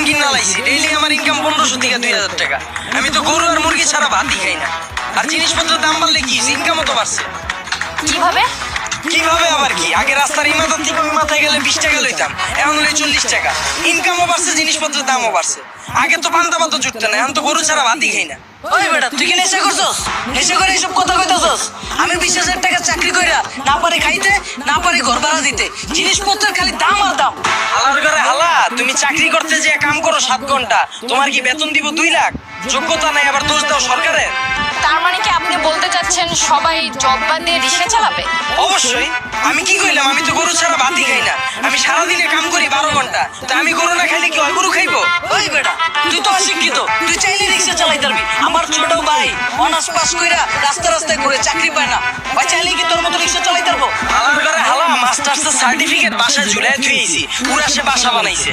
কিনা লাইছি, ডেইলি আমার ইনকাম 1500 থেকে 2000 টাকা। আমি তো গরু আর মুরগি ছাড়া ভাতই খাই না। আর জিনিসপত্রের দাম বাড়লে কি ইনকামও তো বাড়ছে। কিভাবে? কিভাবে আবার কি, আগে রাস্তার ইমারত থেকে ওই মাথায় গেলে 20 টাকা লইতাম, এখন হলে 40 টাকা। ইনকামও বাড়ছে, জিনিসপত্রের দামও বাড়ছে। আগে তো পান্তা ভাতও জুটতো না, এখন তো গরু ছাড়া ভাতই খাই না। ওই বেটা, তুই কি নেশা করছস? নেশা করে এইসব কথা কইতাছস? আমি 20,000 টাকা চাকরি কইরা না পারে খাইতে, না পারে ঘর ভাড়া দিতে, জিনিসপত্রের খালি দাম আর দাম। হালার ঘরে হালা, তুমি চাকরি করতে যে কাম করো 7 ঘন্টা, তোমার কি বেতন দিব 2 লাখ? যোগ্যতা নাই, আবার দোষ দাও সরকারের। তার মানে কি আপনি বলতে চাচ্ছেন সবাই জব বাদ দিয়ে রিক্সা চালাবে? অবশ্যই। আমি কি কইলাম, আমি তো গরু ছাড়া ভাতই খাই না। আমি সারাদিনে কাম করি 12 ঘন্টা, তা আমি গরু না খাইলে কি হয় গরু খাইবো? ওই বেটা, তুই তো অশিক্ষিত, তুই চাইলে রিক্সা চালাইতে পারবি। আমার ছোট ভাই অনার্স পাস কইরা রাস্তা রাস্তায় ঘুরে চাকরি পায় না, ভাই চাইলে কি তোর মতো রিক্সা চালাইতে পারবো? হালার ঘরে হালা, মাস্টার্সের সার্টিফিকেট বাসায় ঝুলাই থুইছি, পুরা সে বাসা বানাইছে।